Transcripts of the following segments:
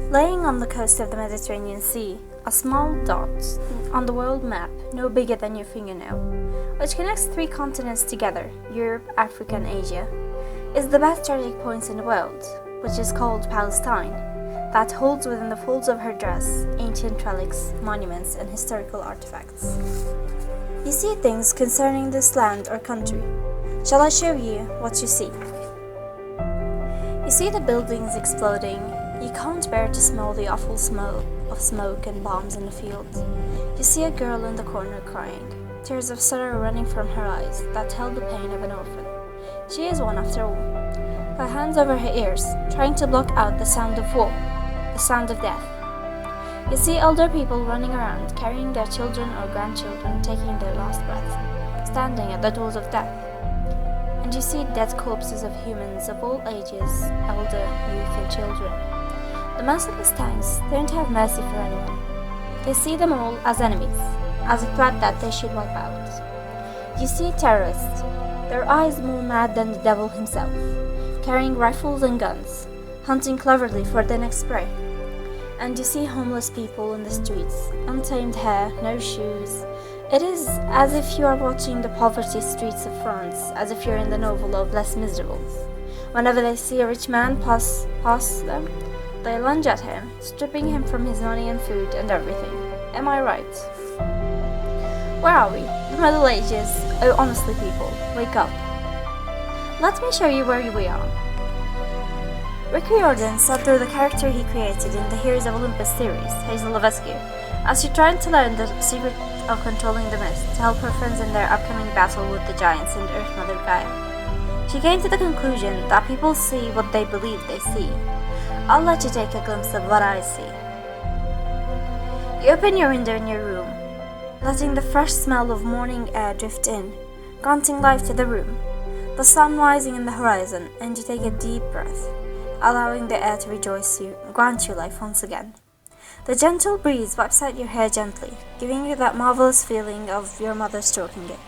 Laying on the coast of the Mediterranean Sea, a small dot on the world map no bigger than your fingernail, which connects three continents together, Europe, Africa and Asia, is the best strategic point in the world, which is called Palestine, that holds within the folds of her dress ancient relics, monuments and historical artifacts. You see things concerning this land or country. Shall I show you what you see? You see the buildings exploding. You can't bear to smell the awful smell of smoke and bombs in the field. You see a girl in the corner crying, tears of sorrow running from her eyes that tell the pain of an orphan. She is one after all. Her hands over her ears, trying to block out the sound of war, the sound of death. You see older people running around, carrying their children or grandchildren, taking their last breath, standing at the doors of death. And you see dead corpses of humans of all ages, elder, youth and children. The merciless tanks don't have mercy for anyone. They see them all as enemies, as a threat that they should wipe out. You see terrorists, their eyes more mad than the devil himself, carrying rifles and guns, hunting cleverly for their next prey. And you see homeless people in the streets, untamed hair, no shoes. It is as if you are watching the poverty streets of France, as if you're in the novel of Les Miserables. Whenever they see a rich man pass them, they lunge at him, stripping him from his money and food and everything. Am I right? Where are we? The Middle Ages. Oh, honestly, people, wake up. Let me show you where we are. Rick Riordan sat through the character he created in the Heroes of Olympus series, Hazel Levesque, as she tried to learn the secret of controlling the mist to help her friends in their upcoming battle with the giants and Earth Mother Gaia. She came to the conclusion that people see what they believe they see. I'll let you take a glimpse of what I see. You open your window in your room, letting the fresh smell of morning air drift in, granting life to the room, the sun rising in the horizon, and you take a deep breath, allowing the air to rejoice you, grant you life once again. The gentle breeze wipes out your hair gently, giving you that marvelous feeling of your mother stroking it.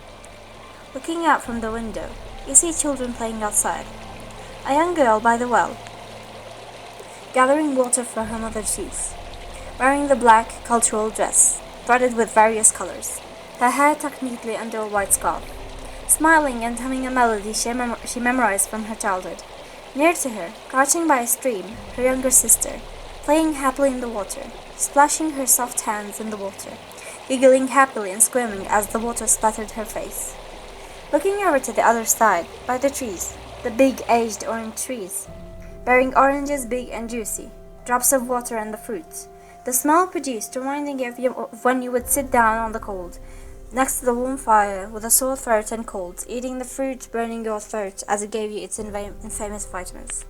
Looking out from the window, you see children playing outside. A young girl by the well, gathering water for her mother's use, wearing the black cultural dress, threaded with various colors, her hair tucked neatly under a white scarf, smiling and humming a melody she memorized from her childhood. Near to her, crouching by a stream, her younger sister, playing happily in the water, splashing her soft hands in the water, giggling happily and squirming as the water splattered her face. Looking over to the other side, by the trees, the big aged orange trees, bearing oranges big and juicy, drops of water and the fruit, the smell produced reminding you of when you would sit down on the cold, next to the warm fire with a sore throat and cold, eating the fruit burning your throat as it gave you its infamous vitamins.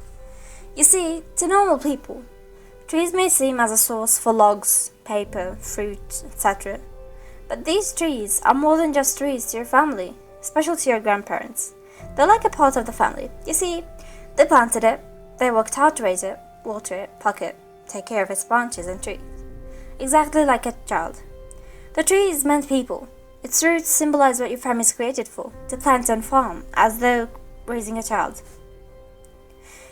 You see, to normal people, trees may seem as a source for logs, paper, fruit, etc. But these trees are more than just trees to your family, especially to your grandparents. They're like a part of the family. You see, they planted it, they worked hard to raise it, water it, pluck it, take care of its branches and trees. Exactly like a child. The trees meant people. Its roots symbolize what your family is created for, to plant and farm, as though raising a child.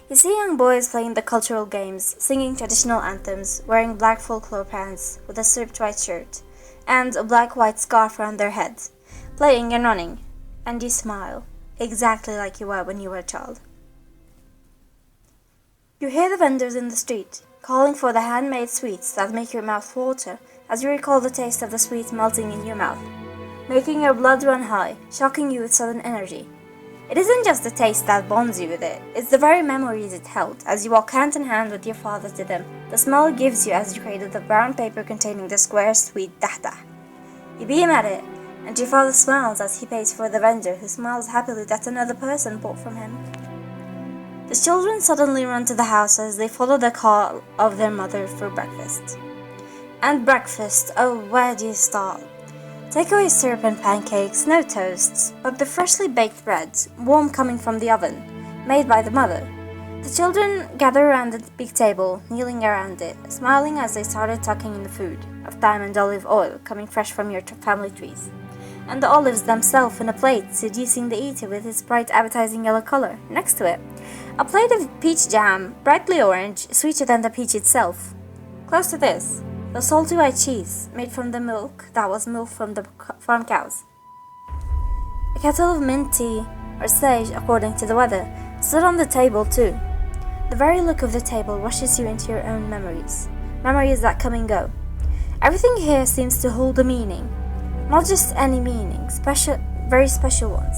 You see young boys playing the cultural games, singing traditional anthems, wearing black folklore pants with a striped white shirt, and a black-white scarf around their heads, playing and running, and you smile, exactly like you were when you were a child. You hear the vendors in the street, calling for the handmade sweets that make your mouth water as you recall the taste of the sweet melting in your mouth, making your blood run high, shocking you with sudden energy. It isn't just the taste that bonds you with it, it's the very memories it held as you walk hand in hand with your father to them, the smell it gives you as you cradle the brown paper containing the square sweet dahdah. You beam at it, and your father smiles as he pays for the vendor who smiles happily that another person bought from him. The children suddenly run to the house as they follow the call of their mother for breakfast. And breakfast, oh, where do you start? Take away syrup and pancakes, no toasts, but the freshly baked bread, warm coming from the oven, made by the mother. The children gather around the big table, kneeling around it, smiling as they started tucking in the food, of thyme and olive oil coming fresh from your family trees, and the olives themselves in a plate, seducing the eater with its bright appetizing yellow color. Next to it, a plate of peach jam, brightly orange, sweeter than the peach itself, Close to this, the salty white cheese made from the milk that was milked from the farm cows. A kettle of mint tea, or sage according to the weather, stood on the table too. The very look of the table rushes you into your own memories, memories that come and go. Everything here seems to hold a meaning, not just any meaning, special, very special ones,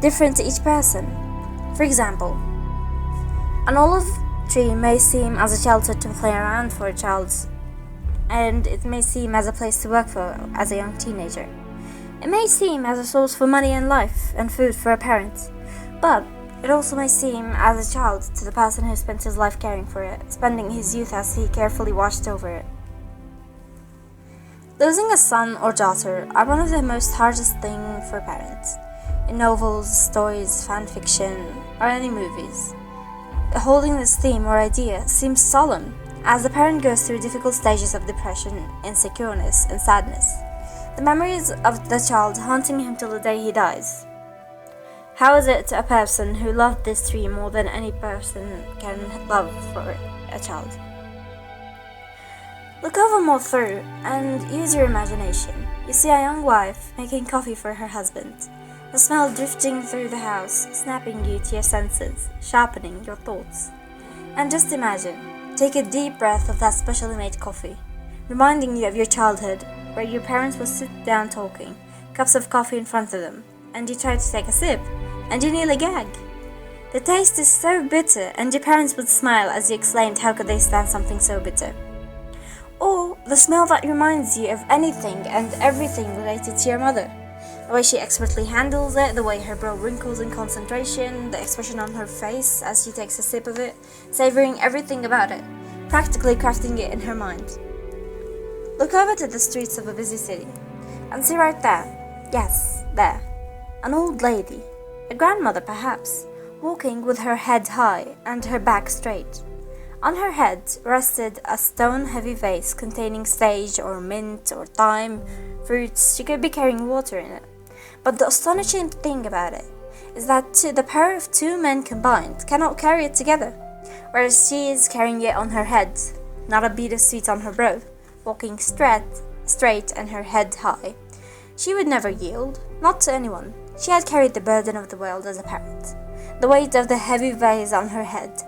different to each person. For example, an olive tree may seem as a shelter to play around for a child, and it may seem as a place to work for as a young teenager. It may seem as a source for money and life and food for a parent, but it also may seem as a child to the person who spent his life caring for it, spending his youth as he carefully watched over it. Losing a son or daughter are one of the most hardest things for parents. In novels, stories, fan fiction, or any movies, holding this theme or idea seems solemn, as the parent goes through difficult stages of depression, insecureness, and sadness. The memories of the child haunting him till the day he dies. How is it to a person who loved this tree more than any person can love for a child? Look over more through and use your imagination. You see a young wife making coffee for her husband, the smell drifting through the house, snapping you to your senses, sharpening your thoughts. And just imagine, take a deep breath of that specially made coffee, reminding you of your childhood, where your parents would sit down talking, cups of coffee in front of them, and you try to take a sip, and you nearly gag. The taste is so bitter, and your parents would smile as you exclaimed how could they stand something so bitter. Or the smell that reminds you of anything and everything related to your mother. The way she expertly handles it, the way her brow wrinkles in concentration, the expression on her face as she takes a sip of it, savoring everything about it, practically crafting it in her mind. Look over to the streets of a busy city, and see right there, yes, there, an old lady, a grandmother perhaps, walking with her head high and her back straight. On her head rested a stone-heavy vase containing sage or mint or thyme, fruits. She could be carrying water in it. But the astonishing thing about it is that the power of two men combined cannot carry it together, whereas she is carrying it on her head, not a bead of sweat on her brow, walking straight and her head high. She would never yield, not to anyone. She had carried the burden of the world as a parent, the weight of the heavy vase on her head.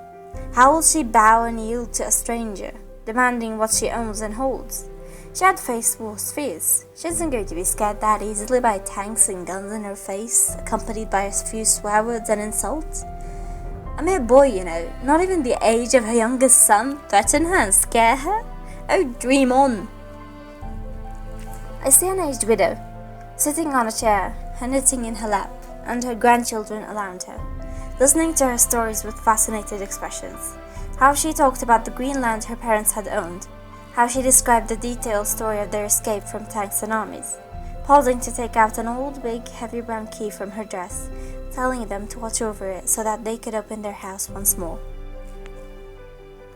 How will she bow and yield to a stranger, demanding what she owns and holds? She had faced worse fears. She isn't going to be scared that easily by tanks and guns in her face, accompanied by a few swear words and insults. A mere boy, not even the age of her youngest son, threaten her and scare her? Oh, dream on! I see an aged widow, sitting on a chair, her knitting in her lap, and her grandchildren around her, listening to her stories with fascinated expressions. How she talked about the green land her parents had owned, how she described the detailed story of their escape from tanks and armies, pausing to take out an old, big, heavy brown key from her dress, telling them to watch over it so that they could open their house once more.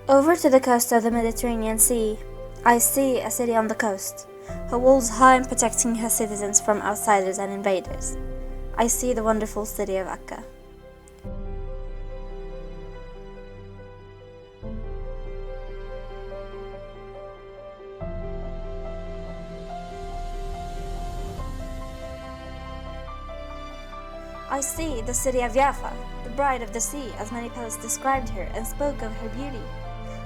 Over to the coast of the Mediterranean Sea, I see a city on the coast, her walls high and protecting her citizens from outsiders and invaders. I see the wonderful city of Akka. I see the city of Jaffa, the bride of the sea, as many poets described her and spoke of her beauty.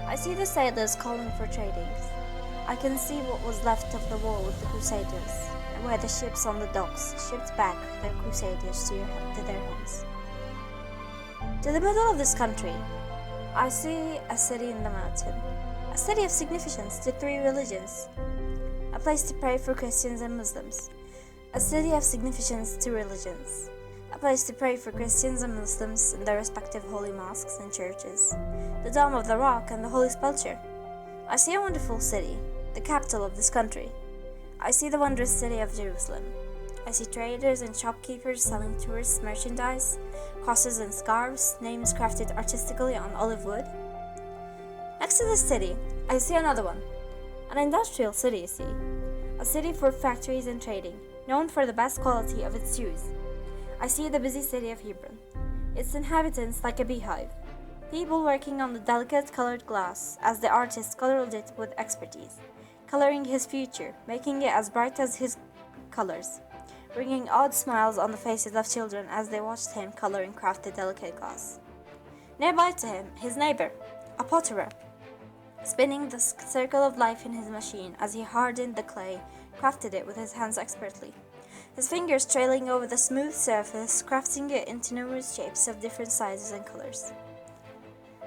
I see the sailors calling for tradings. I can see what was left of the war with the Crusaders, and where the ships on the docks shipped back their Crusaders to their homes. To the middle of this country, I see a city in the mountain, a city of significance to three religions, a place to pray for Christians and Muslims, a city of significance to religions, a place to pray for Christians and Muslims in their respective holy mosques and churches, the Dome of the Rock and the Holy Sepulchre. I see a wonderful city, the capital of this country. I see the wondrous city of Jerusalem. I see traders and shopkeepers selling tourists merchandise, crosses and scarves, names crafted artistically on olive wood. Next to this city, I see another one, an industrial city, you see, a city for factories and trading, known for the best quality of its shoes. I see the busy city of Hebron, its inhabitants like a beehive, People working on the delicate colored glass as the artist colored it with expertise, coloring his future, making it as bright as his colors, bringing odd smiles on the faces of children as they watched him color and craft the delicate glass. Nearby to him, his neighbor, a potterer, spinning the circle of life in his machine as he hardened the clay, crafted it with his hands expertly, his fingers trailing over the smooth surface, crafting it into numerous shapes of different sizes and colors.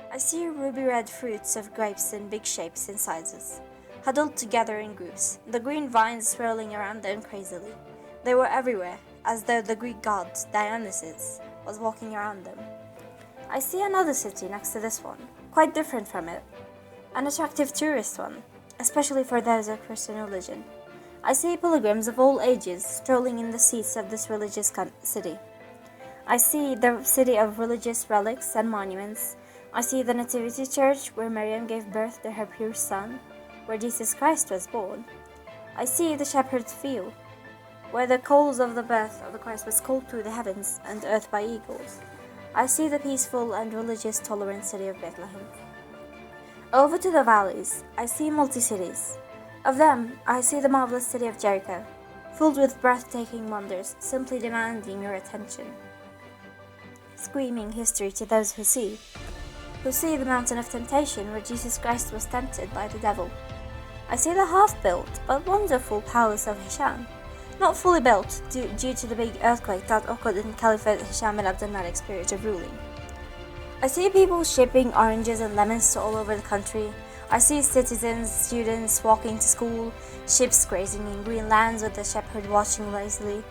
I see ruby red fruits of grapes in big shapes and sizes, huddled together in groups, the green vines swirling around them crazily. They were everywhere, as though the Greek god, Dionysus, was walking around them. I see another city next to this one, quite different from it, an attractive tourist one, especially for those of Christian religion. I see pilgrims of all ages strolling in the seats of this religious city. I see the city of religious relics and monuments. I see the Nativity Church where Miriam gave birth to her pure son, where Jesus Christ was born. I see the shepherd's field, where the coals of the birth of the Christ was called through the heavens and earth by eagles. I see the peaceful and religious tolerant city of Bethlehem. Over to the valleys, I see multi-cities. Of them, I see the marvelous city of Jericho, filled with breathtaking wonders, simply demanding your attention. Screaming history to those who see the mountain of temptation where Jesus Christ was tempted by the devil. I see the half-built but wonderful palace of Hisham, not fully built due to the big earthquake that occurred in Caliphate Hisham bin Abdul Malik's period of ruling. I see people shipping oranges and lemons to all over the country. I see citizens, students walking to school, ships grazing in green lands with the shepherd watching lazily,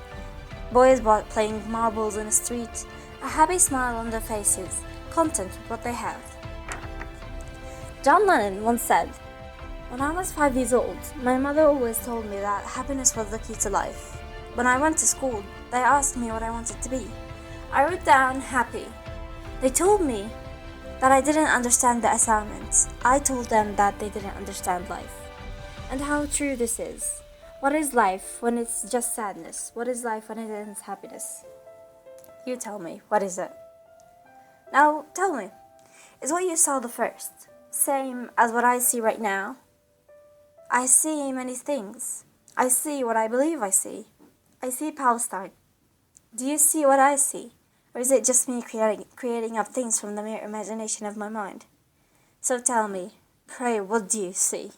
boys playing marbles in the street, a happy smile on their faces, content with what they have. John Lennon once said, "When I was 5 years old, my mother always told me that happiness was the key to life. When I went to school, they asked me what I wanted to be. I wrote down happy. They told me that I didn't understand the assignments. I told them that they didn't understand life." And how true this is. What is life when it's just sadness? What is life when it ends happiness? You tell me, what is it? Now, tell me, is what you saw the first same as what I see right now? I see many things. I see what I believe I see. I see Palestine. Do you see what I see? Or is it just me creating up things from the mere imagination of my mind? So tell me, pray, what do you see?